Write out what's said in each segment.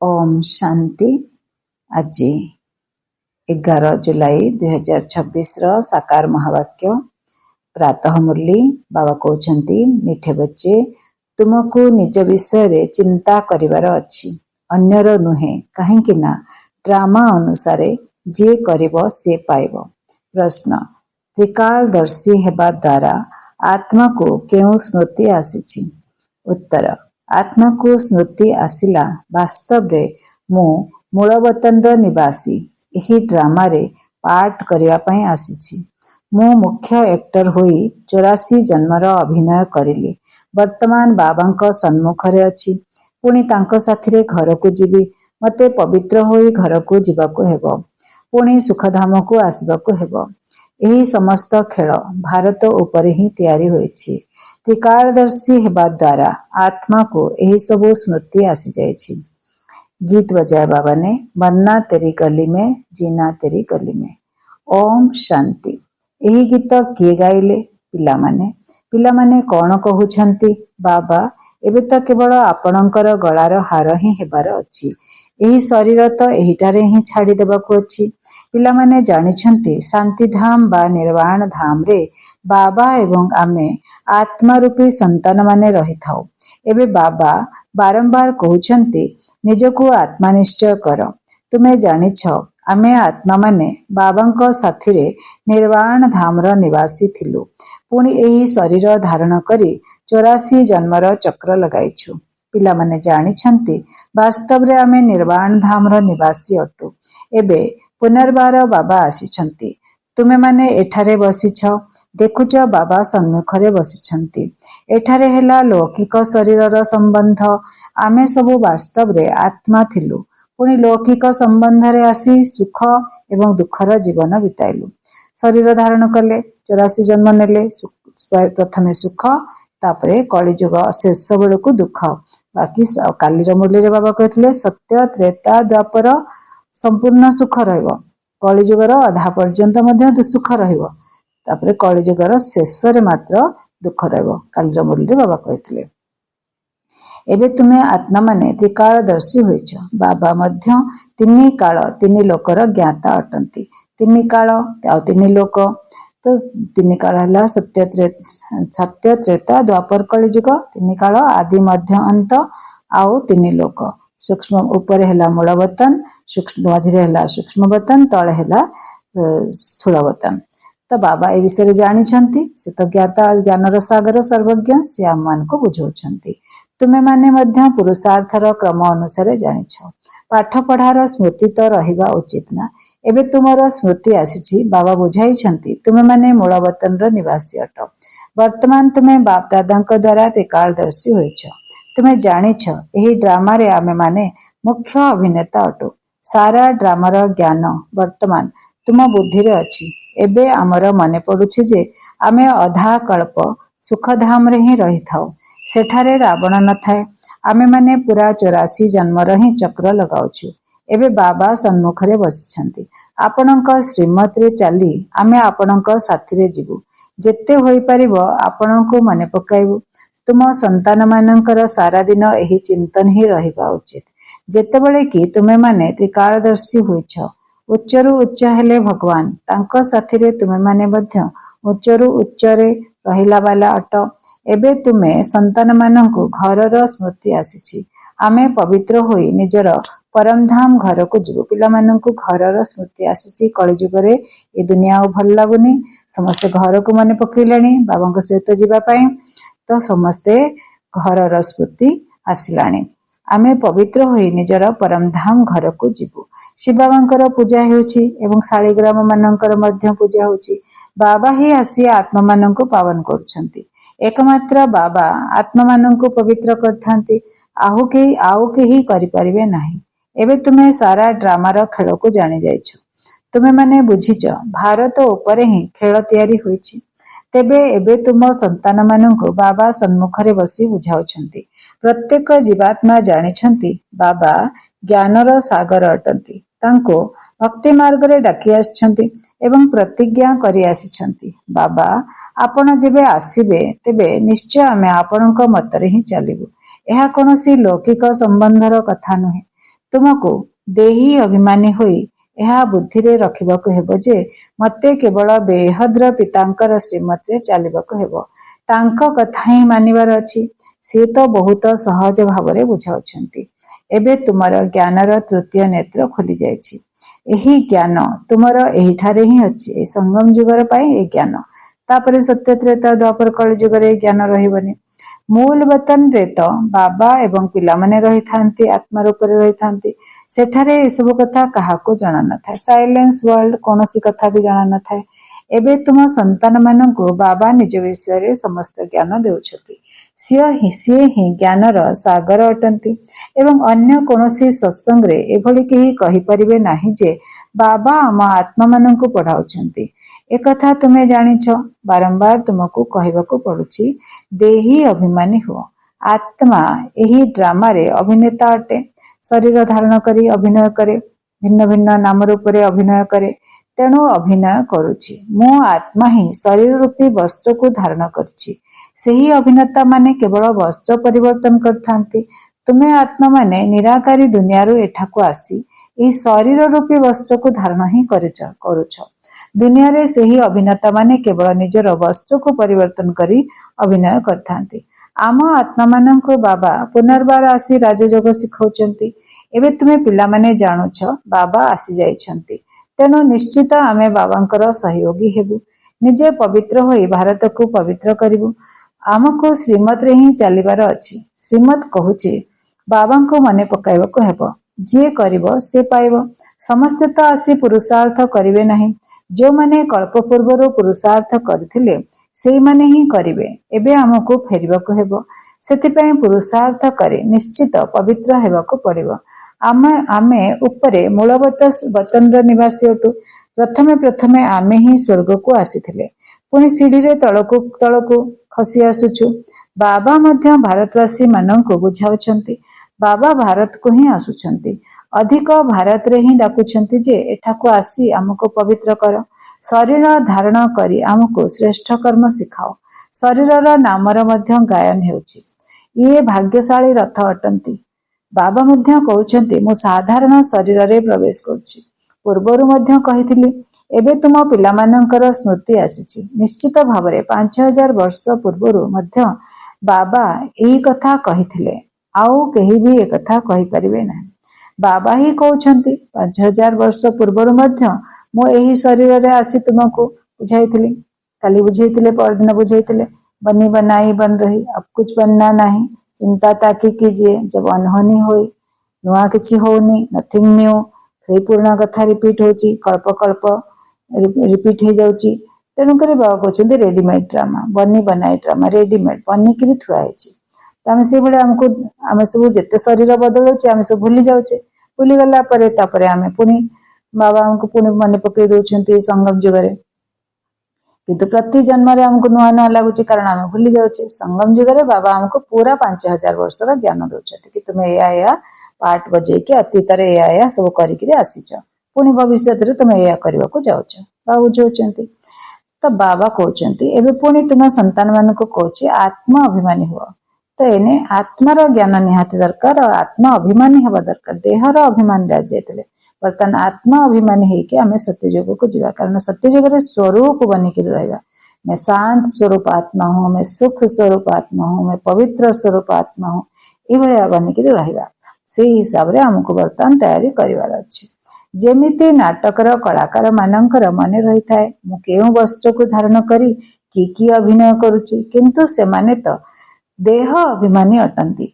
ओम शांति। आज 11 जुलाई 2026 साकार महावाक्य प्रातः मुरली बाबा कहते मीठे बच्चे तुमको निज विषय चिंता करिवार अछि, अन्यर नुहे। कहीं ना ड्रामा अनुसार जे करिवो से पाइबो। प्रश्न, त्रिकालदर्शी हेबा द्वारा आत्मा को केउ स्मृति आसीछि? उत्तर, आत्मा को स्मृति आसिला वास्तव रे मु मूलवतनर निवासी एही ड्रामा रे पाठ करिया पई आसीछि। मु मुख्य एक्टर होई 84 जन्मर अभिनय करिली। वर्तमान बाबांक सम्मुखरे अछि। पुणी तांक साथिरे घर को जीवी। मते पवित्र होई घर को जीवाको हेबो। पुणी सुखधाम को आसीबाको हेबो। एही समस्त खेल भारत उपरे ही तैयारी होइछि। त्रिकालदर्शी हेबा द्वारा आत्मा को एही सबु स्मृति आसी जाइछि। गीत बजाए बाबा ने, मरना तेरी गली में, जीना तेरी गली में। ओम शांति। एही गीत किए गाइले? पिलामाने। पिलामाने कौन कहउछंती? बाबा एबे तो केवल आपणकर गଳାର हार ही हेबार अछि। एही शरीर तो एहिटारे ही छाड़ी देबाको अछि। पिलामाने जानिछंती शांति धाम बा निर्वाण धाम रे बाबा एवं आमे आत्मा रूपी संतान माने रही थाउ। एबे बाबा बारंबार कहउछंती निजको आत्मा निश्चय कर। तुमे जानिछ आमे आत्मा माने बाबांक साथिरे निर्वाण धामर निवासी थिलु। पुणी एही शरीर धारण करी 84 जन्मर चक्र लगाइछु। पिलामाने जानिछंती वास्तव रे आमे निर्वाण धामर निवासी अटु। एबे पुनर्बार बाबा आसीछंती। तुमे माने एठारे बसिछ, देखुच बाबा सम्मुखरे बसिछंती। एठारे हेला लौकिक शरीरर संबंध। आमे सबु वास्तव रे आत्मा थिलु। पुणी लौकिक संबंध रे आसी सुख एवं दुखर जीवन बिताइलु। शरीर धारण कले, 84 जन्म नेले। प्रथमे सुख, तापरे कलिजुग शेष बेलू दुख। बाकी कालीर मुरली रे बाबा कहते सत्य त्रेता द्वापर संपूर्ण सुख रहिबो। कलिजुगर अधा पर्यंत मध्य सुख रहिबो। तापरे कलिजुगर शेष रे मात्र दुख रहिबो। कालीर मुरली रे बाबा कहते एबे तुमे आत्मा माने त्रिकालदर्शी होइछ। बाबा मध्य तीन काल तीन लोकर ज्ञाता अटंती। तीन काल आ तीन लोक। तो तीन काल हला सत्य त्रेता द्वापर कलिजुग। तीन काल आदि मध्य अंत आउ तीन लोक। सूक्ष्म ऊपर हेला मूलवतन, सूक्ष्म मझिरे हेला सूक्ष्मवतन, तळे हेला स्थूलवतन। तो बाबा ए विषय जानिछंती। से तो ज्ञाता ज्ञानर सागर सर्वज्ञ। से आम मान को बुझाउछंती। तुमे माने मध्य पुरुषार्थर क्रम अनुसार जानिछ। पाठ पढ़ार स्मृति तो रहिबा उचित ना। एबे तुमर स्मृति आसीछि। बाबा बुझाइछंती तुमे माने मूलवतनर निवासी अट। वर्तमान तुमे बाप दादांक द्वारा त्रिकालदर्शी होइछ। तुमे जानिछ एही ड्रामा रे आमे माने मुख्य अभिनेता अटु। सारा ड्रामार ज्ञान वर्तमान तुम बुद्धि रे अछि। एबे आमर मने पडुछि जे आमे अधा कल्प सुखधाम रे ही रही थाउ। सेठारे रावण न थाए। आमे माने पूरा 84 जन्मर ही चक्र लगाउछु। एबे बाबा सम्मुखरे बसिछंती। आपणक श्रीमत रे चाली आमे आपणक साथिरे जीवु। जेते होई परिबो आपणको मने पकाइबु। तुम संतान मानकर सारा दिन एही चिंतन ही रहिबा उचित। जेतेबेले कि तुमे माने त्रिकालदर्शी होइछ, उच्चरु उच्च हेले भगवान। तांक साथिरे तुमे माने मध्य उच्चरु उच्चरे रहिला वाला अट। एबे तुमे संतान मानंकु घरर स्मृति आसीछि। आमे पवित्र होई निजर परमधाम घर को जीवु। पिला मानंकु घरर स्मृति आसीछि। कलिजुगरे ए दुनिया भल लागुनी। समस्ते घर को मने पकेइलानी बाबांक सहित जीवा पई। तो समस्ते घरर स्मृति आसिलानी। आमे पवित्र होई निजर परमधाम घर को जीवु। शिव बाबांकर पूजा हेउछि एवं शालिग्राम मानंकर मध्य पूजा होछि। बाबा ही आसी आत्मा मानंकु पावन करुछंती। एकमात्र बाबा आत्मा मानंकु पवित्र करथांती। आउ केही करि परिबे नाही। एबे तुमे सारा ड्रामार खेल को जानि जाइछ। तुमे माने बुझिछ भारत उपरे ही खेल तैयारी होइछि। तेबे एबे तुम संतान मानंकु बाबा सम्मुखरे बसी बुझाउछंती। प्रत्येक जीवात्मा जानिछंती बाबा ज्ञानर सागर अटंती। तांको भक्ति मार्ग रे डाकी आछंती एवं प्रतिज्ञा करि आछंती। बाबा आपण जेबे आसीबे तेबे निश्चय आमे आपणक मतरे ही चलिबु। एहा कोनोसी लौकिक संबंधर कथा नुहे। ତୁମକୁ ଦେହୀ ଅଭିମାନୀ ହୋଇ ଏହା ବୁଦ୍ଧିରେ ରଖିବାକୁ ହେବ ଯେ ମୋତେ କେବଳ ବେହଦ୍ର ପିତାଙ୍କର ଶ୍ରୀମତରେ ଚାଲିବାକୁ ହେବ। ତାଙ୍କ କଥା ହିଁ ମାନିବାର ଅଛି। ସିଏ ତ ବହୁତ ସହଜ ଭାବରେ ବୁଝାଉଛନ୍ତି। ଏବେ ତୁମର ଜ୍ଞାନର ତୃତୀୟ ନେତ୍ର ଖୋଲି ଯାଇଛି। ଏହି ଜ୍ଞାନ ତୁମର ଏହିଠାରେ ହିଁ ଅଛି। ଏହି ସଙ୍ଗମ ଯୁଗର ପାଇଁ ଏହି ଜ୍ଞାନ। ତାପରେ ସତ୍ୟ ତ୍ରେତା ଦ୍ୱାପର କଳି ଯୁଗରେ ଏହି ଜ୍ଞାନ ରହିବନି। ମୂଳ ବତନରେ ତ ବାବା ଏବଂ ପିଲାମାନେ ରହିଥାନ୍ତି, ଆତ୍ମା ରୂପରେ ରହିଥାନ୍ତି। ସେଠାରେ ଏସବୁ କଥା କାହାକୁ ଜଣା ନଥାଏ। ସାଇଲେନ୍ସ ୱାର୍ଲଡ କୌଣସି କଥା ବି ଜଣା ନଥାଏ। ଏବେ ତୁମ ସନ୍ତାନମାନଙ୍କୁ ବାବା ନିଜ ବିଷୟରେ ସମସ୍ତ ଜ୍ଞାନ ଦେଉଛନ୍ତି। ସିଏ ହିଁ ଜ୍ଞାନର ସାଗର ଅଟନ୍ତି ଏବଂ ଅନ୍ୟ କୌଣସି ସତ୍ସଙ୍ଗରେ ଏଭଳି କେହି କହିପାରିବେ ନାହିଁ ଯେ ବାବା ଆମ ଆତ୍ମାମାନଙ୍କୁ ପଢ଼ାଉଛନ୍ତି। ଏକଥା ତୁମେ ଜାଣିଛ। ବାରମ୍ବାର ତୁମକୁ କହିବାକୁ ପଡୁଛି, ଦେହୀ ଅଭିମାନୀ ହୁଅ। ଆତ୍ମା ଏହି ଡ୍ରାମାରେ ଅଭିନେତା ଅଟେ। ଶରୀର ଧାରଣ କରି ଅଭିନୟ କରେ, ଭିନ୍ନ ଭିନ୍ନ ନାମ ରୂପରେ ଅଭିନୟ କରେ। ତେଣୁ ଅଭିନୟ କରୁଛି। ମୁଁ ଆତ୍ମା ହିଁ ଶରୀର ରୂପୀ ବସ୍ତ୍ରକୁ ଧାରଣ କରିଛି। ସେହି ଅଭିନେତା ମାନେ କେବଳ ବସ୍ତ୍ର ପରିବର୍ତ୍ତନ କରିଥାନ୍ତି। ତୁମେ ଆତ୍ମାମାନେ ନିରାକାରୀ ଦୁନିଆରୁ ଏଠାକୁ ଆସି ଏହି ଶରୀର ରୂପୀ ବସ୍ତ୍ରକୁ ଧାରଣ ହିଁ କରୁଛ। ଦୁନିଆରେ ସେହି ଅଭିନେତା ମାନେ କେବଳ ନିଜର ବସ୍ତ୍ରକୁ ପରିବର୍ତ୍ତନ କରି ଅଭିନୟ କରିଥାନ୍ତି। ଆମ ଆତ୍ମାମାନଙ୍କୁ ବାବା ପୁନର୍ବାର ଆସି ରାଜଯୋଗ ଶିଖାଉଛନ୍ତି। ଏବେ ତୁମେ ପିଲାମାନେ ଜାଣୁଛ ବାବା ଆସିଯାଇଛନ୍ତି। ତେଣୁ ନିଶ୍ଚିତ ଆମେ ବାବାଙ୍କର ସହଯୋଗୀ ହେବୁ। ନିଜେ ପବିତ୍ର ହୋଇ ଭାରତକୁ ପବିତ୍ର କରିବୁ। ଆମକୁ ଶ୍ରୀମତରେ ହିଁ ଚାଲିବାର ଅଛି। ଶ୍ରୀମତ କହୁଛି ବାବାଙ୍କୁ ମନେ ପକାଇବାକୁ ହେବ। ଯିଏ କରିବ ସେ ପାଇବ। ସମସ୍ତେ ତ ଆସି ପୁରୁଷାର୍ଥ କରିବେ ନାହିଁ। ଯେଉଁମାନେ କଳ୍ପ ପୂର୍ବରୁ ପୁରୁଷାର୍ଥ କରିଥିଲେ ସେଇମାନେ ହିଁ କରିବେ। ଏବେ ଆମକୁ ଫେରିବାକୁ ହେବ। ସେଥିପାଇଁ ପୁରୁଷାର୍ଥ କରି ନିଶ୍ଚିତ ପବିତ୍ର ହେବାକୁ ପଡ଼ିବ। ଆମେ ଉପରେ ମୂଳବତନର ନିବାସୀ ଅଟୁ। ପ୍ରଥମେ ଆମେ ହିଁ ସ୍ୱର୍ଗକୁ ଆସିଥିଲେ। ପୁଣି ସିଡ଼ିରେ ତଳକୁ ଖସି ଆସୁଛୁ। ବାବା ମଧ୍ୟ ଭାରତବାସୀ ମାନଙ୍କୁ ବୁଝାଉଛନ୍ତି। ବାବା ଭାରତକୁ ହିଁ ଆସୁଛନ୍ତି। ଅଧିକ ଭାରତରେ ହିଁ ଡାକୁଛନ୍ତି ଯେ ଏଠାକୁ ଆସି ଆମକୁ ପବିତ୍ର କର। ଶରୀର ଧାରଣ କରି ଆମକୁ ଶ୍ରେଷ୍ଠ କର୍ମ ଶିଖାଅ। ଶରୀରର ନାମର ମଧ୍ୟ ଗାୟନ ହେଉଛି। ଇଏ ଭାଗ୍ୟଶାଳୀ ରଥ ଅଟନ୍ତି। ବାବା ମଧ୍ୟ କହୁଛନ୍ତି ମୁଁ ସାଧାରଣ ଶରୀରରେ ପ୍ରବେଶ କରୁଛି। ପୂର୍ବରୁ ମଧ୍ୟ କହିଥିଲି। ଏବେ ତୁମ ପିଲାମାନଙ୍କର ସ୍ମୃତି ଆସିଛି। ନିଶ୍ଚିତ ଭାବରେ 5000 ବର୍ଷ ପୂର୍ବରୁ ମଧ୍ୟ ବାବା ଏହି କଥା କହିଥିଲେ। ଆଉ କେହି ବି ଏକଥା କହିପାରିବେ ନାହିଁ। ବାବା ହିଁ କହୁଛନ୍ତି 5000 ବର୍ଷ ପୂର୍ବରୁ ମଧ୍ୟ ମୁଁ ଏହି ଶରୀରରେ ଆସି ତୁମକୁ ବୁଝାଇଥିଲି। କାଲି ବୁଝେଇଥିଲେ, ପରଦିନ ବୁଝେଇଥିଲେ। बनी बनाई बन रही, अब कुछ बनना नहीं। चिंता ताकि कीजिए जब अनहोनी होई। नुआ किछि होनी, नथिंग न्यू। ସେଇ ପୁରୁଣା କଥା ରିପିଟ୍ ହେଉଛି। କଳ୍ପ କଳ୍ପ ରିପିଟ୍ ହେଇଯାଉଛି। ତେଣୁକରି ବାବା କହୁଛନ୍ତି ରେଡିମେଡ୍ ଡ୍ରାମା, ବନି ବନାଇ ଡ୍ରାମା, ରେଡିମେଡ୍ ବନିକିରି ଥୁଆ ହେଇଛି। ତ ଆମେ ସେଇଭଳି ଆମେ ସବୁ ଯେତେ ଶରୀର ବଦଳୁଛେ ଆମେ ସବୁ ଭୁଲି ଯାଉଛେ। ଭୁଲିଗଲା ପରେ ତାପରେ ଆମେ ପୁଣି ବାବା ଆମକୁ ପୁଣି ମନେ ପକେଇ ଦଉଛନ୍ତି ସଙ୍ଗମ ଯୁଗରେ। କିନ୍ତୁ ପ୍ରତି ଜନ୍ମରେ ଆମକୁ ନୂଆ ନୂଆ ଲାଗୁଛି କାରଣ ଆମେ ଭୁଲି ଯାଉଛେ। ସଙ୍ଗମ ଯୁଗରେ ବାବା ଆମକୁ ପୁରା 5000 ବର୍ଷର ଜ୍ଞାନ ଦଉଛନ୍ତି କି ତୁମେ ଏୟା ପାର୍ଟ ବଜେଇକି ଅତୀତରେ ଏୟା ସବୁ କରିକିରି ଆସିଛ। ପୁଣି ଭବିଷ୍ୟତରେ ତୁମେ ଏୟା କରିବାକୁ ଯାଉଛ। ବାବା ବୁଝାଉଛନ୍ତି। ତ ବାବା କହୁଛନ୍ତି ଏବେ ପୁଣି ତୁମ ସନ୍ତାନ ମାନଙ୍କୁ କହୁଛି ଆତ୍ମ ଅଭିମାନୀ ହୁଅ। ତ ଏନେ ଆତ୍ମାର ଜ୍ଞାନ ନିହାତି ଦରକାର ଆଉ ଆତ୍ମ ଅଭିମାନୀ ହେବା ଦରକାର। ଦେହର ଅଭିମାନୀ ଯାଇଥିଲେ। ବର୍ତ୍ତମାନ ଆତ୍ମ ଅଭିମାନୀ ହେଇକି ଆମେ ସତ୍ୟଯୁଗକୁ ଯିବା। କାରଣ ସତ୍ୟଯୁଗରେ ସ୍ୱରୂପ ବନିକିରି ରହିବା। मैं शांत स्वरूप आत्मा हूँ, मैं सुख स्वरूप आत्मा हूँ, मैं पवित्र स्वरूप आत्मा हूँ। ଏଇଭଳିଆ ବନିକିରି ରହିବା। ସେଇ ହିସାବରେ ଆମକୁ ବର୍ତ୍ତମାନ ତୟାରୀ କରିବାର ଅଛି। ଯେମିତି ନାଟକର କଳାକାର ମାନଙ୍କର ମନେ ରହିଥାଏ ମୁଁ କେଉଁ ବସ୍ତ୍ରକୁ ଧାରଣ କରି କି ଅଭିନୟ କରୁଛି, କିନ୍ତୁ ସେମାନେ ତ ଦେହ ଅଭିମାନୀ ଅଟନ୍ତି।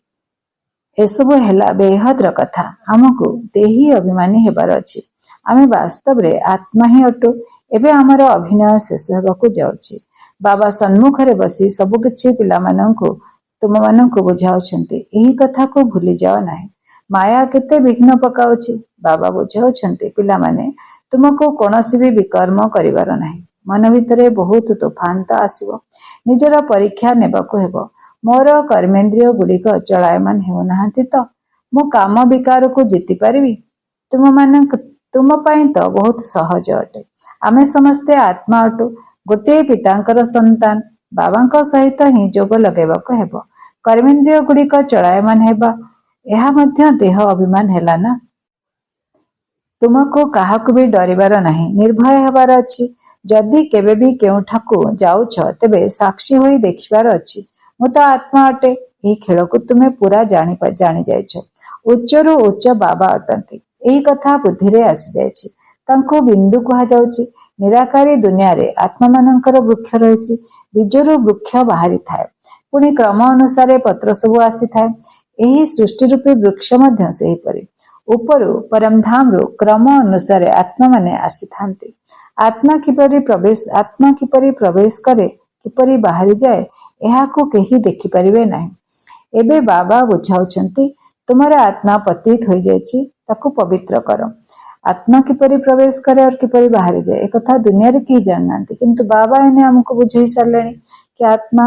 ଏସବୁ ହେଲା ବେହଦର କଥା। ଆମକୁ ଦେହୀ ଅଭିମାନୀ ହେବାର ଅଛି। ଆମେ ବାସ୍ତବରେ ଆତ୍ମା ହିଁ ଅଟୁ। ଏବେ ଆମର ଅଭିନୟ ଶେଷ ହେବାକୁ ଯାଉଛି। ବାବା ସମ୍ମୁଖରେ ବସି ସବୁକିଛି ପିଲାମାନଙ୍କୁ ତୁମମାନଙ୍କୁ ବୁଝାଉଛନ୍ତି। ଏହି କଥାକୁ ଭୁଲିଯାଅ ନାହିଁ। ମାୟା କେତେ ବିଘ୍ନ ପକାଉଛି। ବାବା ବୁଝାଉଛନ୍ତି ପିଲାମାନେ ତୁମକୁ କୌଣସି ବି ବିକର୍ମ କରିବାର ନାହିଁ। ମନ ଭିତରେ ବହୁତ ତୋଫାନ ତ ଆସିବ। ନିଜର ପରୀକ୍ଷା ନେବାକୁ ହେବ। ମୋର କର୍ମେନ୍ଦ୍ରିୟ ଗୁଡ଼ିକ ଚଳାୟମାନ ହେଉନାହାନ୍ତି ତ ମୁଁ କାମ ବିକାରକୁ ଜିତି ପାରିବି? ତୁମ ପାଇଁ ତ ବହୁତ ସହଜ ଅଟେ। ଆମେ ସମସ୍ତେ ଆତ୍ମା ଅଟୁ। ଗୋଟିଏ ପିତାଙ୍କର ସନ୍ତାନ। ବାବାଙ୍କ ସହିତ ହିଁ ଯୋଗ ଲଗାଇବାକୁ ହେବ। କର୍ମେନ୍ଦ୍ରିୟ ଗୁଡ଼ିକ ଚଳାୟମାନ ହେବା ଏହା ମଧ୍ୟ ଦେହ ଅଭିମାନ ହେଲା ନା। ତୁମକୁ କାହାକୁ ବି ଡରିବାର ନାହିଁ, ନିର୍ଭୟ ହେବାର ଅଛି। ଯଦି କେବେ ବି କେଉଁଠାକୁ ଯାଉଛ ତେବେ ସାକ୍ଷୀ ହୋଇ ଦେଖିବାର ଅଛି, ମୁଁ ତ ଆତ୍ମା ଅଟେ। ଏହି ଖେଳକୁ ତୁମେ ପୁରା ଜାଣି ଯାଇଛ। ଉଚ୍ଚରୁ ଉଚ୍ଚ ବାବା ଅଟନ୍ତି। ଏହି କଥା ବୁଦ୍ଧିରେ ଆସିଯାଇଛି। ତାଙ୍କୁ ବିନ୍ଦୁ କୁହାଯାଉଛି। ନିରାକାରୀ ଦୁନିଆରେ ଆତ୍ମାମାନଙ୍କର ବୃକ୍ଷ ରହିଛି। ବୀଜରୁ ବୃକ୍ଷ ବାହାରିଥାଏ, ପୁଣି କ୍ରମ ଅନୁସାରେ ପତ୍ର ସବୁ ଆସିଥାଏ। ଏହି ସୃଷ୍ଟି ରୂପୀ ବୃକ୍ଷ ମଧ୍ୟ ସେହିପରି। ଉପରୁ ପରମଧାମରୁ କ୍ରମ ଅନୁସାରେ ଆତ୍ମାମାନେ ଆସିଥାନ୍ତି। ଆତ୍ମା କିପରି ପ୍ରବେଶ କରେ, କିପରି ବାହାରିଯାଏ, ଏହାକୁ କେହି ଦେଖିପାରିବେ ନାହିଁ। ଏବେ ବାବା ବୁଝାଉଛନ୍ତି, ତୁମର ଆତ୍ମା ପତିତ ହୋଇଯାଇଛି, ତାକୁ ପବିତ୍ର କର। ଆତ୍ମା କିପରି ପ୍ରବେଶ କରେ और କିପରି ବାହାରିଯାଏ, ଏକଥା ଦୁନିଆରେ କେହି ଜାଣିନାହାନ୍ତି, କିନ୍ତୁ ବାବା ଏନେ ଆମକୁ ବୁଝେଇ ସାରିଲେଣି କି ଆତ୍ମା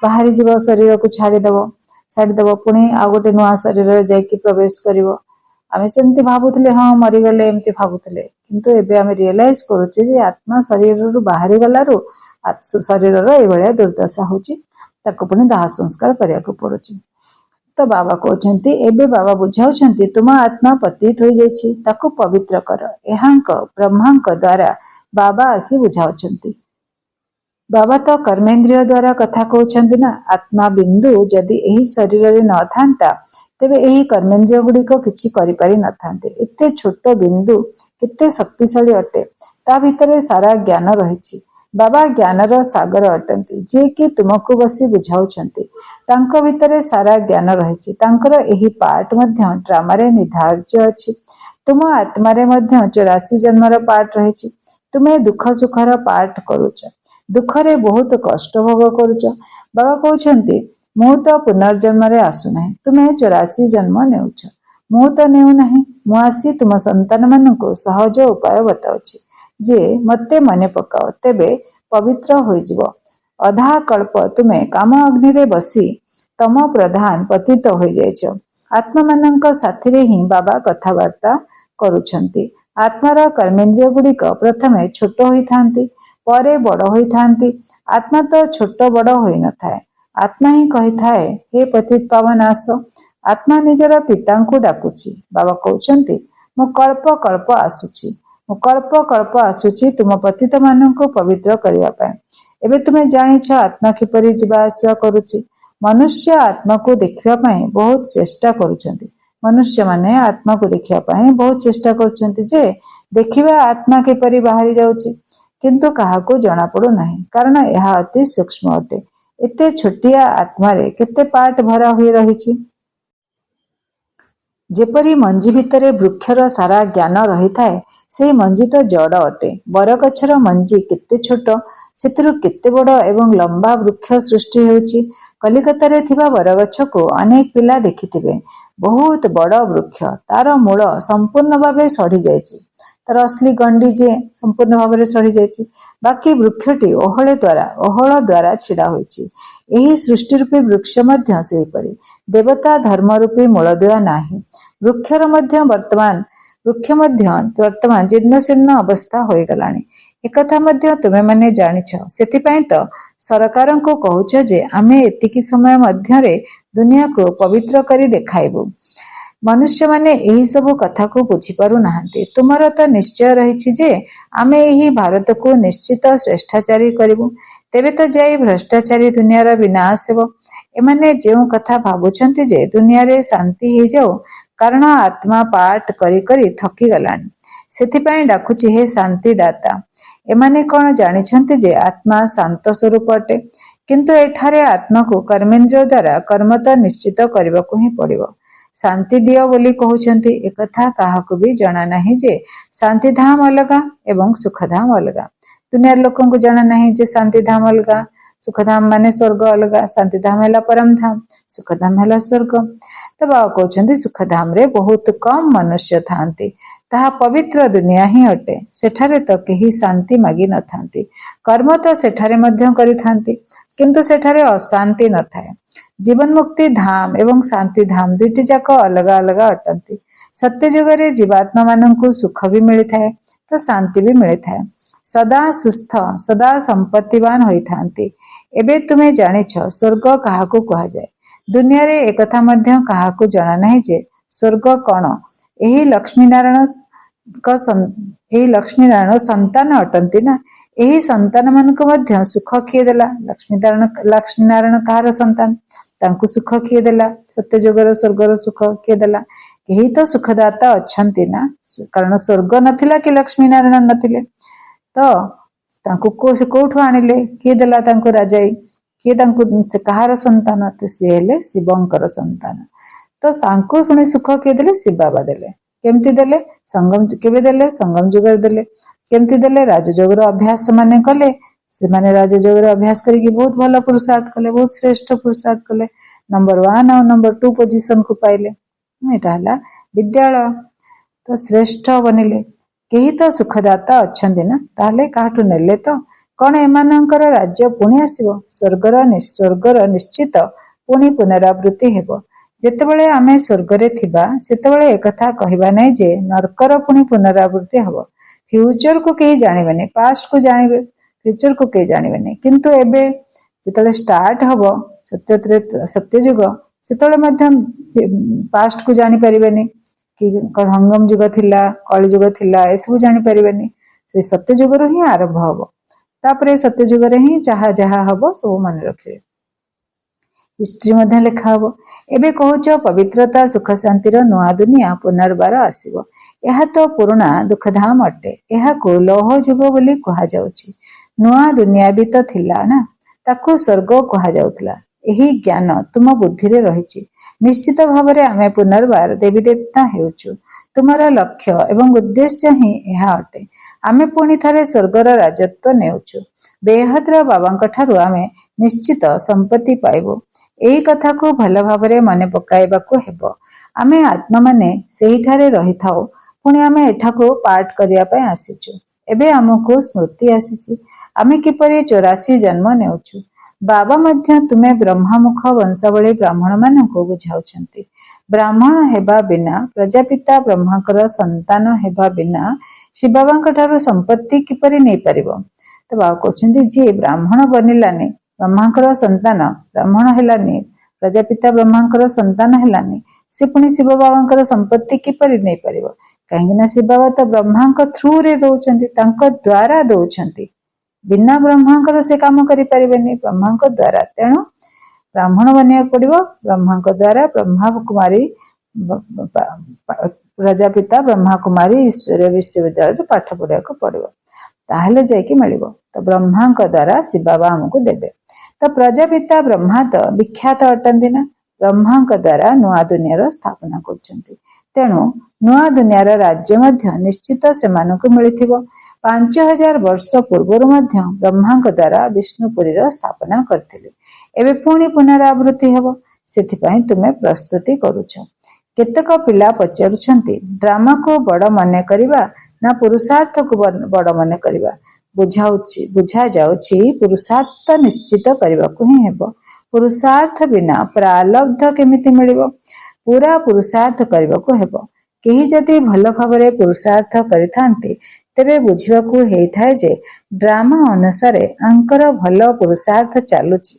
ବାହାରିଯିବ, ଶରୀରକୁ ଛାଡ଼ିଦବ, ପୁଣି ଆଉ ଗୋଟେ ନୂଆ ଶରୀରରେ ଯାଇକି ପ୍ରବେଶ କରିବ। ଆମେ ସେମିତି ଭାବୁଥିଲେ, ହଁ ମରିଗଲେ ଏମିତି ଭାବୁଥିଲେ, କିନ୍ତୁ ଏବେ ଆମେ ରିଏଲାଇଜ କରୁଛେ ଯେ ଆତ୍ମା ଶରୀରରୁ ବାହାରି ଗଲାରୁ ଶରୀରର ଏଇଭଳିଆ ଦୁର୍ଦ୍ଦଶା ହଉଛି, ତାକୁ ପୁଣି ଦାହ ସଂସ୍କାର କରିବାକୁ ପଡୁଛି। ତ ବାବା କହୁଛନ୍ତି, ଏବେ ବାବା ବୁଝାଉଛନ୍ତି, ତୁମ ଆତ୍ମା ପତିତ ହୋଇଯାଇଛି, ତାକୁ ପବିତ୍ର କର। ଏହାଙ୍କ ବ୍ରହ୍ମାଙ୍କ ଦ୍ୱାରା ବାବା ଆସି ବୁଝାଉଛନ୍ତି। ବାବା ତ କର୍ମେନ୍ଦ୍ରିୟ ଦ୍ୱାରା କଥା କହୁଛନ୍ତି ନା। ଆତ୍ମା ବିନ୍ଦୁ ଯଦି ଏହି ଶରୀରରେ ନଥାନ୍ତା ତେବେ ଏହି କର୍ମେନ୍ଦ୍ରିୟ ଗୁଡ଼ିକ କିଛି କରିପାରି ନଥାନ୍ତେ। ଏତେ ଛୋଟ ବିନ୍ଦୁ କେତେ ଶକ୍ତିଶାଳୀ ଅଟେ, ତା ଭିତରେ ସାରା ଜ୍ଞାନ ରହିଛି। ବାବା ଜ୍ଞାନର ସାଗର ଅଟନ୍ତି, ଯିଏକି ତୁମକୁ ବସି ବୁଝାଉଛନ୍ତି। ତାଙ୍କ ଭିତରେ ସାରା ଜ୍ଞାନ ରହିଛି। ତାଙ୍କର ଏହି ପାର୍ଟ ମଧ୍ୟ ଡ୍ରାମାରେ ନିର୍ଦ୍ଧାର୍ଯ୍ୟ ଅଛି। ତୁମ ଆତ୍ମାରେ ମଧ୍ୟ 84 ଜନ୍ମର ପାର୍ଟ ରହିଛି। ତୁମେ ଦୁଃଖ ସୁଖର ପାର୍ଟ କରୁଛ, ଦୁଃଖରେ ବହୁତ କଷ୍ଟ ଭୋଗ କରୁଛ। ବାବା କହୁଛନ୍ତି, ମୁଁ ତ ପୁନର୍ଜନ୍ମରେ ଆସୁନାହିଁ, ତୁମେ 84 ଜନ୍ମ ନେଉଛ। ମୁଁ ତ ନେଉନାହିଁ। ମୁଁ ଆସି ତୁମ ସନ୍ତାନମାନଙ୍କୁ ସହଜ ଉପାୟ ବତାଉଛି ଯେ ମୋତେ ମନେ ପକାଅ, ତେବେ ପବିତ୍ର ହୋଇଯିବ। ଅଧା କଳ୍ପ ତୁମେ କାମ ଅଗ୍ନିରେ ବସି ତମ ପ୍ରଧାନ ପତିତ ହୋଇଯାଇଛ। ଆତ୍ମାମାନଙ୍କ ସାଥିରେ ହିଁ ବାବା କଥାବାର୍ତ୍ତା କରୁଛନ୍ତି। ଆତ୍ମାର କର୍ମେନ୍ଦ୍ରିୟ ଗୁଡ଼ିକ ପ୍ରଥମେ ଛୋଟ ହୋଇଥାନ୍ତି, ପରେ ବଡ଼ ହୋଇଥାନ୍ତି। ଆତ୍ମା ତ ଛୋଟ ବଡ଼ ହୋଇନଥାଏ। ଆତ୍ମା ହିଁ କହିଥାଏ, ହେ ପତିତ ପାବନ ଆସ। ଆତ୍ମା ନିଜର ପିତାଙ୍କୁ ଡାକୁଛି। ବାବା କହୁଛନ୍ତି, ମୁଁ କଳ୍ପ କଳ୍ପ ଆସୁଛି। ମୁଁ କଳ୍ପ କଳ୍ପ ଆସୁଛି ତୁମ ପତିତ ମାନଙ୍କୁ ପବିତ୍ର କରିବା ପାଇଁ। ଏବେ ତୁମେ ଜାଣିଛ ଆତ୍ମା କିପରି ଯିବା ଆସିବା କରୁଛି। ମନୁଷ୍ୟ ଆତ୍ମାକୁ ଦେଖିବା ପାଇଁ ବହୁତ ଚେଷ୍ଟା କରୁଛନ୍ତି। ମନୁଷ୍ୟମାନେ ଆତ୍ମାକୁ ଦେଖିବା ପାଇଁ ବହୁତ ଚେଷ୍ଟା କରୁଛନ୍ତି ଯେ ଦେଖିବା ଆତ୍ମା କିପରି ବାହାରି ଯାଉଛି, କିନ୍ତୁ କାହାକୁ ଜଣାପଡୁନାହିଁ, କାରଣ ଏହା ଅତି ସୂକ୍ଷ୍ମ ଅଟେ। ଏତେ ଛୋଟିଆ ଆତ୍ମାରେ କେତେ ପାର୍ଟ ଭରା ହୋଇ ରହିଛି। ଯେପରି ମଞ୍ଜି ଭିତରେ ବୃକ୍ଷର ସାରା ଜ୍ଞାନ ରହିଥାଏ, ସେହି ମଞ୍ଜି ତ ଜଡ଼ ଅଟେ। ବରଗଛର ମଞ୍ଜି କେତେ ଛୋଟ, ସେଥିରୁ କେତେ ବଡ଼ ଏବଂ ଲମ୍ବା ବୃକ୍ଷ ସୃଷ୍ଟି ହେଉଛି। କଲିକତାରେ ଥିବା ବରଗଛକୁ ଅନେକ ପିଲା ଦେଖିଥିବେ। ବହୁତ ବଡ଼ ବୃକ୍ଷ, ତାର ମୂଳ ସମ୍ପୂର୍ଣ୍ଣ ଭାବେ ସଢ଼ି ଯାଇଛି, ତାର ଅସଲି ଗଣ୍ଡି ଯେ ସମ୍ପୂର୍ଣ୍ଣ ଭାବରେ ସଢ଼ି ଯାଇଛି। ବାକି ବୃକ୍ଷଟି ଓହଳ ଦ୍ୱାରା ଛିଡ଼ା ହୋଇଛି। ଏହି ସୃଷ୍ଟି ରୂପୀ ବୃକ୍ଷ ମଧ୍ୟ ସେହିପରି। ଦେବତା ଧର୍ମ ରୂପୀ ମୂଳଦୁଆ ନାହିଁ। ବୃକ୍ଷ ମଧ୍ୟ ବର୍ତ୍ତମାନ ଜୀର୍ଣ୍ଣଶୀର୍ଣ୍ଣ ଅବସ୍ଥା ହୋଇଗଲାଣି। ଏକଥା ମଧ୍ୟ ତୁମେମାନେ ଜାଣିଛ। ସେଥିପାଇଁ ତ ସରକାରଙ୍କୁ କହୁଛ ଯେ ଆମେ ଏତିକି ସମୟ ମଧ୍ୟରେ ଦୁନିଆକୁ ପବିତ୍ର କରି ଦେଖାଇବୁ। ମନୁଷ୍ୟମାନେ ଏହି ସବୁ କଥାକୁ ବୁଝିପାରୁନାହାନ୍ତି। ତୁମର ତ ନିଶ୍ଚୟ ରହିଛି ଯେ ଆମେ ଏହି ଭାରତକୁ ନିଶ୍ଚିତ ଶ୍ରେଷ୍ଠାଚାରୀ କରିବୁ। ତେବେ ତ ଯାଇ ଭ୍ରଷ୍ଟାଚାରୀ ଦୁନିଆର ବିନାଶ ହେବ। ଏମାନେ ଯେଉଁ କଥା ଭାବୁଛନ୍ତି ଯେ ଦୁନିଆରେ ଶାନ୍ତି ହେଇଯାଉ, କାରଣ ଆତ୍ମା ପାଠ କରି କରି ଥକିଗଲାଣି, ସେଥିପାଇଁ ଡାକୁଛି, ହେ ଶାନ୍ତି ଦାତା। ଏମାନେ କ'ଣ ଜାଣିଛନ୍ତି ଯେ ଆତ୍ମା ଶାନ୍ତ ସ୍ୱରୂପ ଅଟେ? କିନ୍ତୁ ଏଠାରେ ଆତ୍ମାକୁ କର୍ମେନ୍ଦ୍ରିୟ ଦ୍ୱାରା କର୍ମ ତ ନିଶ୍ଚିତ କରିବାକୁ ହିଁ ପଡ଼ିବ। ଶାନ୍ତି ଦିଅ ବୋଲି କହୁଛନ୍ତି, ଏକଥା କାହାକୁ ବି ଜଣା ନାହିଁ ଯେ ଶାନ୍ତିଧାମ ଅଲଗା ଏବଂ ସୁଖଧାମ ଅଲଗା। ଦୁନିଆର ଲୋକଙ୍କୁ ଜଣା ନାହିଁ ଯେ ଶାନ୍ତିଧାମ ଅଲଗା, ସୁଖଧାମ ମାନେ ସ୍ୱର୍ଗ ଅଲଗା। ଶାନ୍ତିଧାମ ହେଲା ପରମଧାମ, ସୁଖଧାମ ହେଲା ସ୍ୱର୍ଗ। ତ ବାବା କହୁଛନ୍ତି, ସୁଖଧାମରେ ବହୁତ କମ ମନୁଷ୍ୟ ଥାଆନ୍ତି। ତାହା ପବିତ୍ର ଦୁନିଆ ହିଁ ଅଟେ। ସେଠାରେ ତ କେହି ଶାନ୍ତି ମାଗି ନଥାନ୍ତି। କର୍ମ ତ ସେଠାରେ ମଧ୍ୟ କରିଥାନ୍ତି, କିନ୍ତୁ ସେଠାରେ ଅଶାନ୍ତି ନଥାଏ। ଜୀବନ ମୁକ୍ତି ଧାମ ଏବଂ ଶାନ୍ତି ଧାମ ଦୁଇଟି ଯାକ ଅଲଗା ଅଲଗା ଅଟନ୍ତି। ସତ୍ୟ ଯୁଗରେ ଜୀବାତ୍ମା ମାନଙ୍କୁ ସୁଖ ବି ମିଳିଥାଏ, ତ ଶାନ୍ତି ବି ମିଳିଥାଏ। ସଦା ସୁସ୍ଥ, ସଦା ସମ୍ପତ୍ତିବାନ ହୋଇଥାନ୍ତି। ଏବେ ତୁମେ ଜାଣିଛ ସ୍ୱର୍ଗ କାହାକୁ କୁହାଯାଏ। ଦୁନିଆରେ ଏକଥା ମଧ୍ୟ କାହାକୁ ଜଣା ନାହିଁ ଯେ ସ୍ୱର୍ଗ କ'ଣ। ଏହି ଲକ୍ଷ୍ମୀନାରାୟଣ ଲକ୍ଷ୍ମୀ ନାରାୟଣ ସନ୍ତାନ ଅଟନ୍ତି ନା। ଏହି ସନ୍ତାନ ମାନଙ୍କୁ ମଧ୍ୟ ସୁଖ କିଏ ଦେଲା? ଲକ୍ଷ୍ମୀ ନାରାୟଣ କାହାର ସନ୍ତାନ? ତାଙ୍କୁ ସୁଖ କିଏ ଦେଲା? ସତ୍ୟଯୁଗର ସ୍ୱର୍ଗର ସୁଖ କିଏ ଦେଲା? କେହି ତ ସୁଖଦାତା ଅଛନ୍ତି ନା। କାରଣ ସ୍ୱର୍ଗ ନଥିଲା କି ଲକ୍ଷ୍ମୀ ନାରାୟଣ ନଥିଲେ, ତ ତାଙ୍କୁ କୋଉଠୁ ଆଣିଲେ? କିଏ ଦେଲା ତାଙ୍କୁ ରାଜାଇ? କିଏ ତାଙ୍କୁ, କାହାର ସନ୍ତାନ? ସିଏ ହେଲେ ଶିବଙ୍କର ସନ୍ତାନ। ତ ତାଙ୍କୁ ପୁଣି ସୁଖ କିଏ ଦେଲେ? ଶିବ ବାବା ଦେଲେ। କେମିତି ଦେଲେ? କେବେ ଦେଲେ? ସଙ୍ଗମ ଯୁଗରେ ଦେଲେ। କେମିତି ଦେଲେ? ରାଜଯୋଗର ଅଭ୍ୟାସ ସେମାନେ କଲେ। ସେମାନେ ରାଜଯୋଗରେ ଅଭ୍ୟାସ କରିକି ବହୁତ ଭଲ ପୁରୁଷାର୍ଥ କଲେ, ବହୁତ ଶ୍ରେଷ୍ଠ ପୁରୁଷାର୍ଥ କଲେ, ନମ୍ବର 1 ଆଉ ନମ୍ବର 2 ପୋଜିସନ କୁ ପାଇଲେ। ଏଇଟା ହେଲା ବିଦ୍ୟାଳୟ। ତ ଶ୍ରେଷ୍ଠ ବନିଲେ। କେହି ତ ସୁଖଦାତା ଅଛନ୍ତି ନା। ତାହେଲେ କାହାଠୁ ନେଲେ ତ? କଣ ଏମାନଙ୍କର ରାଜ୍ୟ ପୁଣି ଆସିବ? ସ୍ୱର୍ଗର ନିଶ୍ଚିତ ପୁଣି ପୁନରାବୃତ୍ତି ହେବ। ଯେତେବେଳେ ଆମେ ସ୍ୱର୍ଗରେ ଥିବା ସେତେବେଳେ ଏକଥା କହିବା ନାହିଁ ଯେ ନର୍କର ପୁଣି ପୁନରାବୃତ୍ତି ହେବ। ଫ୍ୟୁଚରକୁ କେହି ଜାଣିବେନି, ପାଷ୍ଟକୁ ଜାଣିବେ, ଫ୍ୟୁଚରକୁ କେହି ଜାଣିବେନି। କିନ୍ତୁ ଏବେ ଯେତେବେଳେ ଷ୍ଟାର୍ଟ ହବ ସତ୍ୟଯୁଗ, ସେତେବେଳେ ମଧ୍ୟ ପାଷ୍ଟକୁ ଜାଣିପାରିବେନି କି ସଙ୍ଗମ ଯୁଗ ଥିଲା, କଳି ଯୁଗ ଥିଲା, ଏସବୁ ଜାଣିପାରିବେନି। ସେଇ ସତ୍ୟଯୁଗରୁ ହିଁ ଆରମ୍ଭ ହବ। ତାପରେ ସତ୍ୟଯୁଗରେ ହିଁ ଯାହା ଯାହା ହବ ସବୁ ମନେ ରଖିବେ। ହିଷ୍ଟ୍ରି ମଧ୍ୟ ଲେଖା ହବ। ଏବେ କହୁଛ ପବିତ୍ରତା ସୁଖ ଶାନ୍ତିର ନୂଆ ଦୁନିଆ ପୁନର୍ବାର ଆସିବ। ଏହା ତ ପୁରୁଣା ଦୁଃଖଧାମ ଅଟେ। ଏହାକୁ ଲୌହ ଯୁଗ ବୋଲି କୁହାଯାଉଛି। ନୂଆ ଦୁନିଆ ବି ତ ଥିଲା ନା, ତାକୁ ସ୍ୱର୍ଗ କୁହାଯାଉଥିଲା। ଏହି ଜ୍ଞାନ ତୁମ ବୁଦ୍ଧିରେ ରହିଛି। ନିଶ୍ଚିତ ଭାବରେ ଆମେ ପୁନର୍ବାର ଦେବୀ ଦେବତା ହେଉଛୁ। ତୁମର ଲକ୍ଷ୍ୟ ଏବଂ ଉଦ୍ଦେଶ୍ୟ ହିଁ ଏହା ଅଟେ। ଆମେ ପୁଣି ଥରେ ସ୍ୱର୍ଗର ରାଜତ୍ୱ ନେଉଛୁ। ବେହଦ୍ର ବାବାଙ୍କ ଠାରୁ ଆମେ ନିଶ୍ଚିତ ସମ୍ପତ୍ତି ପାଇବୁ। ଏହି କଥାକୁ ଭଲ ଭାବରେ ମନେ ପକାଇବାକୁ ହେବ। ଆମେ ଆତ୍ମାମାନେ ସେହିଠାରେ ରହିଥାଉ, ପୁଣି ଆମେ ଏଠାକୁ ପାଠ କରିବା ପାଇଁ ଆସିଛୁ। ଏବେ ଆମକୁ ସ୍ମୃତି ଆସିଛି ଆମେ କିପରି 84 ଜନ୍ମ ନେଉଛୁ। ବାବା ମଧ୍ୟ ତୁମେ ବ୍ରହ୍ମାମୁଖ ବଂଶାବଳୀ ବ୍ରାହ୍ମଣ ମାନଙ୍କୁ ବୁଝାଉଛନ୍ତି। ବ୍ରାହ୍ମଣ ହେବା ବିନା, ପ୍ରଜାପିତା ବ୍ରହ୍ମାଙ୍କର ସନ୍ତାନ ହେବା ବିନା ଶିବ ବାବାଙ୍କ ଠାରୁ ସମ୍ପତ୍ତି କିପରି ନେଇପାରିବ? ତ ବାବା କହୁଛନ୍ତି, ଯିଏ ବ୍ରାହ୍ମଣ ବନିଲାନି, ବ୍ରହ୍ମାଙ୍କର ସନ୍ତାନ, ବ୍ରାହ୍ମଣ ହେଲାନି, ପ୍ରଜାପିତା ବ୍ରହ୍ମାଙ୍କର ସନ୍ତାନ ହେଲାନି, ସେ ପୁଣି ଶିବ ବାବାଙ୍କର ସମ୍ପତ୍ତି କିପରି ନେଇପାରିବ? କାହିଁକି ନା ଶିବ ବାବା ତ ବ୍ରହ୍ମାଙ୍କ ଥ୍ରୁରେ ଦଉଛନ୍ତି, ତାଙ୍କ ଦ୍ଵାରା ଦଉଛନ୍ତି। ବିନା ବ୍ରହ୍ମାଙ୍କର ସେ କାମ କରିପାରିବେନି, ବ୍ରହ୍ମାଙ୍କ ଦ୍ଵାରା। ତେଣୁ ବ୍ରାହ୍ମଣ ବନିବାକୁ ପଡିବ। ବ୍ରହ୍ମାଙ୍କ ଦ୍ଵାରା ବ୍ରହ୍ମା କୁମାରୀ, ପ୍ରଜାପିତା ବ୍ରହ୍ମା କୁମାରୀ ଈଶ୍ୱରୀୟ ବିଶ୍ୱବିଦ୍ୟାଳୟରେ ପାଠ ପଢିବାକୁ ପଡିବ, ତାହେଲେ ଯାଇକି ମିଳିବ। ତ ବ୍ରହ୍ମାଙ୍କ ଦ୍ଵାରା ଶିବ ବାବା ଆମକୁ ଦେବେ। ତ ପ୍ରଜାପିତା ବ୍ରହ୍ମା ତ ବିଖ୍ୟାତ ଅଟନ୍ତି ନା, ବ୍ରହ୍ମାଙ୍କ ଦ୍ଵାରା ନୂଆ ଦୁନିଆର ସ୍ଥାପନା କରୁଛନ୍ତି। ତେଣୁ ନୂଆ ଦୁନିଆର ରାଜ୍ୟ ମଧ୍ୟ ନିଶ୍ଚିତ ସେମାନଙ୍କୁ ମିଳିଥିବ। 5000 ବର୍ଷ ପୂର୍ବରୁ ମଧ୍ୟ ବ୍ରହ୍ମାଙ୍କ ଦ୍ଵାରା ବିଷ୍ଣୁପୁରୀର ସ୍ଥାପନା କରିଥିଲେ। ଏବେ ପୁଣି ପୁନରାବୃତ୍ତି ହେବ, ସେଥିପାଇଁ ତୁମେ ପ୍ରସ୍ତୁତି କରୁଛ। କେତେକ ପିଲା ପଚାରୁଛନ୍ତି, ଡ୍ରାମାକୁ ବଡ ମନେ କରିବା ନା ପୁରୁଷାର୍ଥକୁ ବଡ ମନେ କରିବା? ବୁଝାଯାଉଛି ପୁରୁଷାର୍ଥ ନିଶ୍ଚିତ କରିବାକୁ ହିଁ ହେବ। ପୁରୁଷାର୍ଥ ବିନା ପ୍ରାଲବ୍ଧ କେମିତି ମିଳିବ? ପୁରା ପୁରୁଷାର୍ଥ କରିବାକୁ ହେବ। କେହି ଯଦି ଭଲ ଭାବରେ ପୁରୁଷାର୍ଥ କରିଥାନ୍ତି, ତେବେ ବୁଝିବାକୁ ହେଇଥାଏ ଯେ ଡ୍ରାମା ଅନୁସାରେ ଆଙ୍କର ଭଲ ପୁରୁଷାର୍ଥ ଚାଲୁଛି।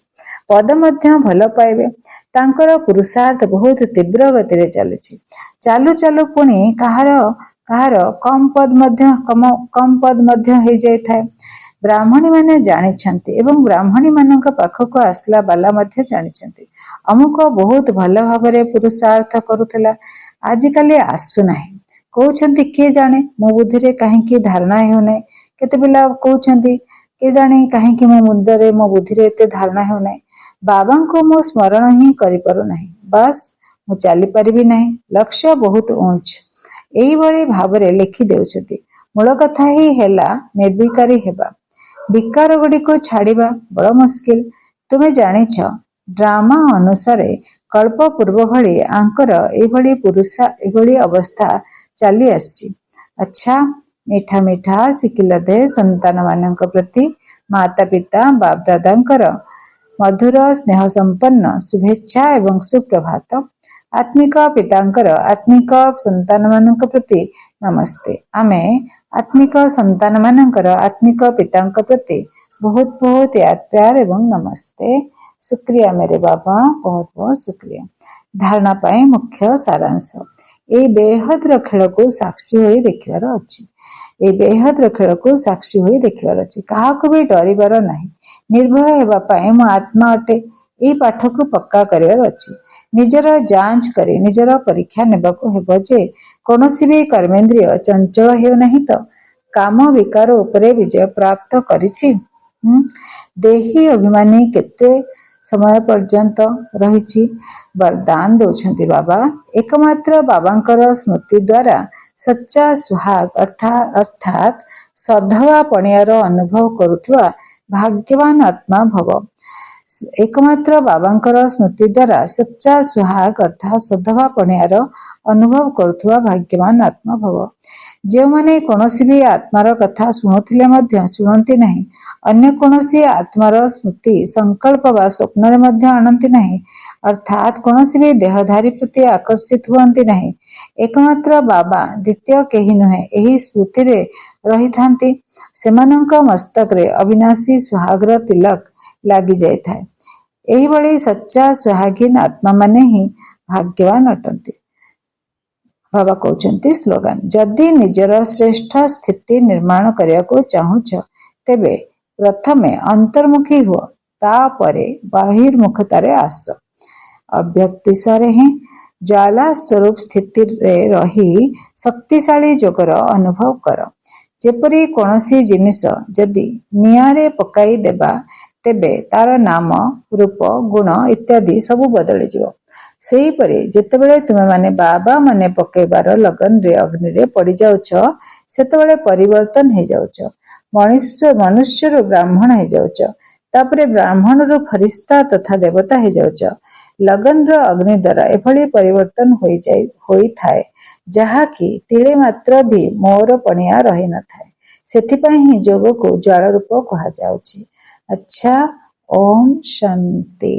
ପଦ ମଧ୍ୟ ଭଲ ପାଇବେ। ତାଙ୍କର ପୁରୁଷାର୍ଥ ବହୁତ ତୀବ୍ର ଗତିରେ ଚାଲିଛି। ଚାଲୁ ଚାଲୁ ପୁଣି କାହାର କମ ପଦ ମଧ୍ୟ ହେଇଯାଇଥାଏ। ବ୍ରାହ୍ମଣୀ ମାନେ ଜାଣିଛନ୍ତି ଏବଂ ବ୍ରାହ୍ମଣୀ ମାନଙ୍କ ପାଖକୁ ଆସିଲା ବାଲା ମଧ୍ୟ ଜାଣିଛନ୍ତି। ଅମୁକ ବହୁତ ଭଲ ଭାବରେ ପୁରୁଷାର୍ଥ କରୁଥିଲା, ଆଜିକାଲି ଆସୁନାହିଁ। କହୁଛନ୍ତି କିଏ ଜାଣେ, ମୋ ବୁଦ୍ଧିରେ କାହିଁକି ଧାରଣା ହେଉନାହିଁ। କେତେ ପିଲା କହୁଛନ୍ତି, କିଏ ଜାଣେ କାହିଁକି ମୋ ମୁଣ୍ଡରେ, ମୋ ବୁଦ୍ଧିରେ ଏତେ ଧାରଣା ହେଉନାହିଁ। ବାବାଙ୍କୁ ମୁଁ ସ୍ମରଣ ହିଁ କରିପାରୁନାହିଁ। ବାସ୍, ମୁଁ ଚାଲିପାରିବି ନାହିଁ। ଲକ୍ଷ୍ୟ ବହୁତ ଉଞ୍ଚ। ଏଇଭଳି ଭାବରେ ଲେଖି ଦେଉଛନ୍ତି। ମୂଳ କଥା ହିଁ ହେଲା ନିର୍ବିକାରୀ ହେବା। ବିକାର ଗୁଡ଼ିକୁ ଛାଡ଼ିବା ବଡ଼ ମୁସ୍କିଲ। ତୁମେ ଜାଣିଛ, ଡ୍ରାମା ଅନୁସାରେ କଳ୍ପ ପୂର୍ବ ଭଳି ଆଙ୍କର ଏଭଳି ଅବସ୍ଥା ଚାଲି ଆସିଛି। ଆଚ୍ଛା, ମିଠା ମିଠା ଶିକିଲ ଦେ ସନ୍ତାନ ମାନଙ୍କ ପ୍ରତି ମାତା ପିତା ବାପ ଦାଦାଙ୍କର ମଧୁର ସ୍ନେହ ସମ୍ପନ୍ନ ଶୁଭେଚ୍ଛା ଏବଂ ସୁପ୍ରଭାତ। ଆତ୍ମିକ ପିତାଙ୍କର ଆତ୍ମିକ ସନ୍ତାନ ମାନଙ୍କ ପ୍ରତି ନମସ୍ତେ। ଆମେ ଆତ୍ମିକ ସନ୍ତାନ ମାନଙ୍କର ଆତ୍ମିକ ପିତାଙ୍କ ପ୍ରତି ବହୁତ ବହୁତ याद प्यार ଏବଂ ନମସ୍ତେ। शुक्रिया मेरे बाबा, बहुत बहुत शुक्रिया। धारणा ପାଇଁ ମୁଖ୍ୟ ସାରାଂଶ। ଏଇ ବେହଦର ଖେଳକୁ ସାକ୍ଷୀ ହୋଇ ଦେଖିବାର ଅଛି। ଏଇ ବେହଦର ଖେଳକୁ ସାକ୍ଷୀ ହୋଇ ଦେଖିବାର ଅଛି। କାହାକୁ ବି ଡରିବାର ନାହିଁ। ନିର୍ଭୟ ହେବା ପାଇଁ ମୁଁ ଆତ୍ମା ଅଟେ। ଏଇ ପାଠକୁ ପକ୍କା କରିବାର ଅଛି। ନିଜର ଯାଞ୍ଚ କରି ନିଜର ପରୀକ୍ଷା ନେବାକୁ ହେବ ଯେ କୌଣସି ବି କର୍ମେନ୍ଦ୍ରିୟ ଚଞ୍ଚଳ ହେଉନାହିଁ ତ? କାମ ବିକାର ଉପରେ ବିଜୟ ପ୍ରାପ୍ତ କରିଛି। ଦେହୀ ଅଭିମାନୀ କେତେ ସମୟ ପର୍ଯ୍ୟନ୍ତ ରହିଛି? ବରଦାନ ଦଉଛନ୍ତି ବାବା। ଏକମାତ୍ର ବାବାଙ୍କର ସ୍ମୃତି ଦ୍ୱାରା ସଚ୍ଚା ସୁହାଗ ଅର୍ଥାତ୍ ସଧବା ପଣିଆର ଅନୁଭବ କରୁଥିବା ଭାଗ୍ୟବାନ ଆତ୍ମା ଭବ। ଏକମାତ୍ର ବାବାଙ୍କର ସ୍ମୃତି ଦ୍ୱାରା ସଚ୍ଚା ସୁହାଗ ଅର୍ଥାତ୍ ସଧବା ପଣିଆର ଅନୁଭବ କରୁଥିବା ଭାଗ୍ୟବାନ ଆତ୍ମା ଭବ। ଯେଉଁମାନେ କୌଣସି ବି ଆତ୍ମାର କଥା ଶୁଣୁଥିଲେ ମଧ୍ୟ ଶୁଣନ୍ତି ନାହିଁ, ଅନ୍ୟ କୌଣସି ଆତ୍ମାର ସ୍ମୃତି ସଂକଳ୍ପ ବା ସ୍ୱପ୍ନରେ ମଧ୍ୟ ଆଣନ୍ତି ନାହିଁ, ଅର୍ଥାତ୍ କୌଣସି ବି ଦେହଧାରୀ ପ୍ରତି ଆକର୍ଷିତ ହୁଅନ୍ତି ନାହିଁ, ଏକମାତ୍ର ବାବା ଦ୍ୱିତୀୟ କେହି ନୁହେଁ ଏହି ସ୍ମୃତିରେ ରହିଥାନ୍ତି, ସେମାନଙ୍କ ମସ୍ତକରେ ଅବିନାଶୀ ସୁହାଗର ତିଲକ ଲାଗିଯାଇଥାଏ। ଏହିଭଳି ସଚ୍ଚା ସୁହାଗୀନ ଆତ୍ମାମାନେ ହିଁ ଭାଗ୍ୟବାନ ଅଟନ୍ତି। ବାବା କହୁଛନ୍ତି ସ୍ଲୋଗାନ, ଯଦି ନିଜର ଶ୍ରେଷ୍ଠ ସ୍ଥିତି ନିର୍ମାଣ କରିବାକୁ ଚାହୁଁଛ ତେବେ ପ୍ରଥମେ ଅନ୍ତର୍ମୁଖୀ ହୁଅ, ତାପରେ ବହିର୍ମୁଖତାରେ ଆସ। ଅବ୍ୟକ୍ତିସାରେ ହିଁ ଜ୍ୱାଳା ସ୍ୱରୂପ ସ୍ଥିତିରେ ରହି ଶକ୍ତିଶାଳୀ ଯୋଗର ଅନୁଭବ କର। ଯେପରି କୌଣସି ଜିନିଷ ଯଦି ନିଆଁରେ ପକାଇ ଦେବା ତେବେ ତାର ନାମ, ରୂପ, ଗୁଣ ଇତ୍ୟାଦି ସବୁ ବଦଳିଯିବ। ସେହିପରି ଯେତେବେଳେ ତୁମେମାନେ ବାବା ମନେ ପକାଇବାର ଲଗନରେ ଅଗ୍ନିରେ ପଡ଼ିଯାଉଛ ସେତେବେଳେ ପରିବର୍ତ୍ତନ ହେଇଯାଉଛ। ମନୁଷ୍ୟରୁ ବ୍ରାହ୍ମଣ ହେଇଯାଉଛ, ତାପରେ ବ୍ରାହ୍ମଣରୁ ଫରିସ୍ତା ତଥା ଦେବତା ହେଇଯାଉଛ। ଲଗନର ଅଗ୍ନି ଦ୍ୱାରା ଏଭଳି ପରିବର୍ତ୍ତନ ହୋଇଥାଏ ଯାହାକି ତିଳେ ମାତ୍ର ବି ମୋର ପଣିଆ ରହିନଥାଏ। ସେଥିପାଇଁ ହିଁ ଯୋଗକୁ ଜ୍ୱାଳା ରୂପ କୁହାଯାଉଛି। ଆଚ୍ଛା, ଓମ୍ ଶାନ୍ତି।